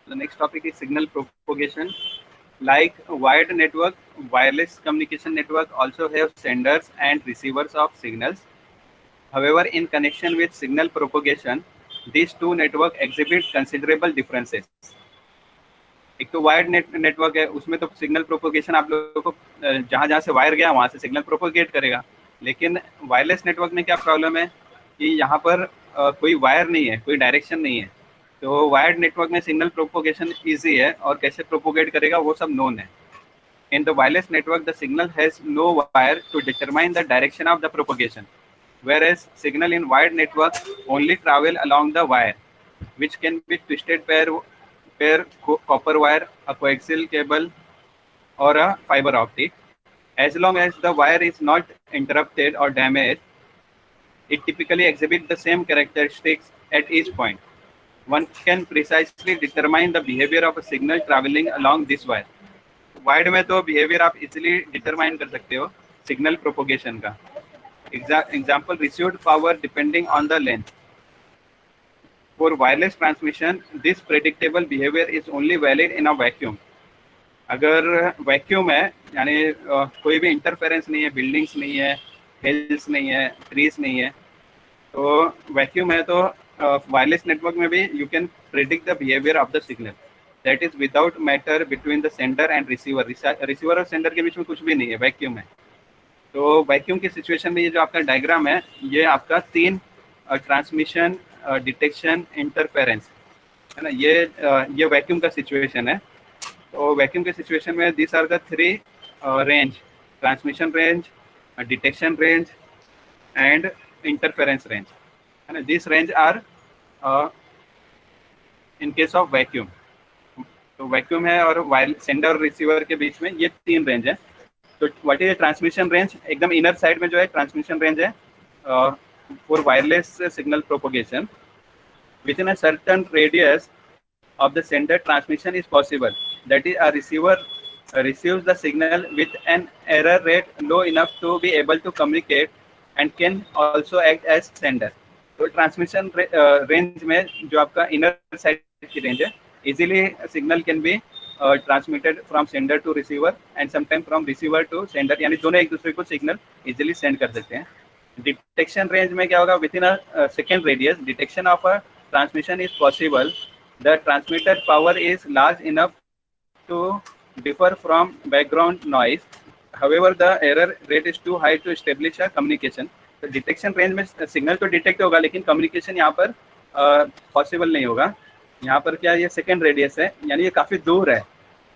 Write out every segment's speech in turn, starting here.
The next topic is signal propagation. Like wired network, wireless communication network also have senders and receivers of signals. However, in connection with signal propagation, these two networks exhibit considerable differences. एक तो wired network है, उसमें तो signal propagation आप लोगों को जहाँ जहाँ से वायर गया वहाँ से सिग्नल प्रोपोगेट करेगा। लेकिन वायरलेस नेटवर्क में क्या प्रॉब्लम है कि यहाँ पर कोई वायर नहीं है, कोई डायरेक्शन नहीं है। तो वायर्ड नेटवर्क में सिग्नल प्रोपोगेशन ईजी है और कैसे प्रोपोगेट करेगा वो सब नोन है। In the wireless network, the signal has no wire to determine the direction of the propagation, whereas signal in wired network only travel along the wire, which can be twisted pair copper wire, a coaxial cable, or a fiber optic. As long as the wire is not interrupted or damaged, it typically exhibits the same characteristics at each point. One can precisely determine the behavior of a signal traveling along this wire. Wired में तो behaviour आप easily determine कर सकते हो signal propagation का। Example, received power depending on the length. For wireless transmission this predictable behaviour is only valid in a vacuum. अगर vacuum है यानी कोई भी इंटरफेरेंस नहीं है, बिल्डिंग्स नहीं है, हिल्स नहीं है, ट्रीज नहीं है, तो वैक्यूम है तो वायरलेस नेटवर्क में भी you can predict the behaviour of the signal. That is without matter between the sender and receiver. Receiver और सेंडर के बीच में कुछ भी नहीं है, वैक्यूम है। तो वैक्यूम की सिचुएशन में ये जो आपका डायग्राम है, ये आपका 3 ट्रांसमिशन, डिटेक्शन, इंटरफेरेंस है ना, ये वैक्यूम का सिचुएशन है। तो वैक्यूम के सिचुएशन में this are the 3 range, transmission range, detection range and interference range है ना। This range are in case of vacuum. तो वैक्यूम है और सेंडर और रिसीवर के बीच में ये 3 रेंज है। तो व्हाट इज ट्रांसमिशन रेंज? एकदम इनर साइड में जो है ट्रांसमिशन रेंज है for wireless signal propagation. With in a certain radius of the sender, transmission is possible. That is, a receiver receives the signal with an error rate low enough to be able to communicate and can also act as sender. तो transmission range में जो आपका inner side की range है, easily signal can be transmitted from sender to receiver and sometime from receiver to sender, यानी दोनों एक दूसरे को सिग्नल इजीली सेंड कर सकते हैं। डिटेक्शन रेंज में क्या होगा? With in a second radius detection of a transmission is possible. The transmitter power is large enough to differ from background noise. However, the error rate is too high to establish a communication. तो detection range में signal तो detect होगा लेकिन communication यहाँ पर possible नहीं होगा। यहाँ पर क्या, ये सेकेंड रेडियस है यानी ये काफ़ी दूर है।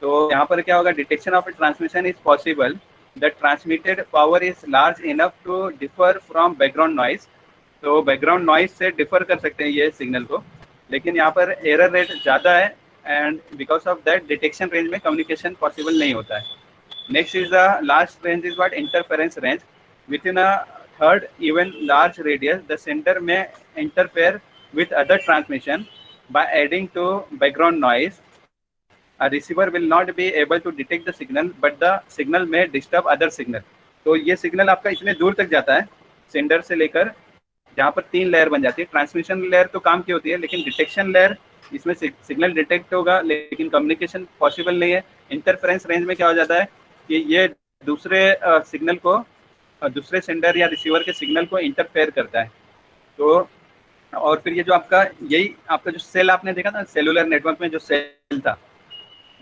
तो यहाँ पर क्या होगा? Detection of transmission is possible. The transmitted power is large enough to differ from background noise. तो बैकग्राउंड नॉइज से डिफर कर सकते हैं ये सिग्नल को, लेकिन यहाँ पर एरर रेट ज़्यादा है and because of that detection range में कम्युनिकेशन पॉसिबल नहीं होता है। Next is the last range is what? Interference range. Within a third even large radius the centre में interfere with other transmission by adding to background noise. A receiver will not be able to detect the signal but the signal में disturb other signal. तो ये signal आपका इतने दूर तक जाता है सेंडर से लेकर, जहाँ पर 3 लेयर बन जाती है। ट्रांसमिशन लेयर तो काम की होती है लेकिन डिटेक्शन लेयर, इसमें सिग्नल डिटेक्ट होगा लेकिन कम्युनिकेशन पॉसिबल नहीं है। इंटरफेरेंस रेंज में क्या हो जाता है कि ये दूसरे सिग्नल को, दूसरे सेंडर या रिसीवर के सिग्नल को इंटरफेयर करता है। तो और फिर ये जो आपका, यही आपका जो सेल आपने देखा था सेलुलर नेटवर्क में जो सेल था,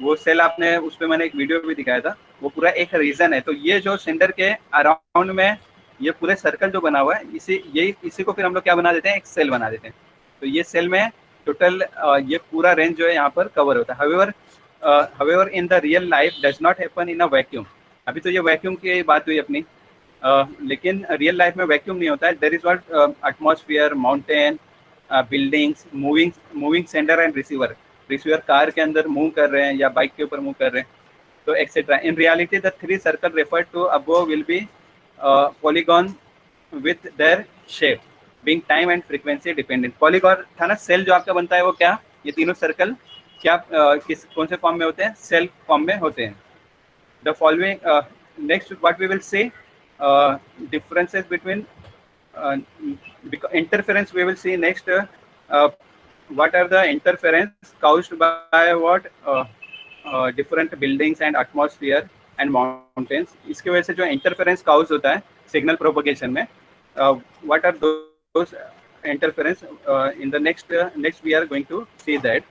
वो सेल आपने, उस पर मैंने एक वीडियो भी दिखाया था, वो पूरा एक रीजन है। तो ये जो सेंडर के अराउंड में ये पूरे सर्कल जो बना हुआ है, इसी को फिर हम लोग क्या बना देते हैं? एक सेल बना देते हैं। तो ये सेल में टोटल ये पूरा रेंज जो है यहाँ पर कवर होता है। However in the real life does not happen in a vacuum. अभी तो ये वैक्यूम की बात हुई अपनी, लेकिन रियल लाइफ में वैक्यूम नहीं होता है। There is what? Atmosphere, mountain, buildings, moving sender and receiver. Receiver car के अंदर मूव कर रहे हैं या बाइक के ऊपर मूव कर रहे हैं, तो etcetera. In reality the 3 circle refer to above will be polygon with their shape being time and frequency dependent. polygon था ना, सेल जो आपका बनता है वो क्या, ये तीनों सर्कल क्या कौन से फॉर्म में होते हैं? सेल फॉर्म में होते हैं। The following next what we will say differences between interference we will see next. what are the interference caused by what different buildings and atmosphere and mountains. इसके वजह से जो interference cause होता है signal propagation में, what are those interference in the next we are going to see that.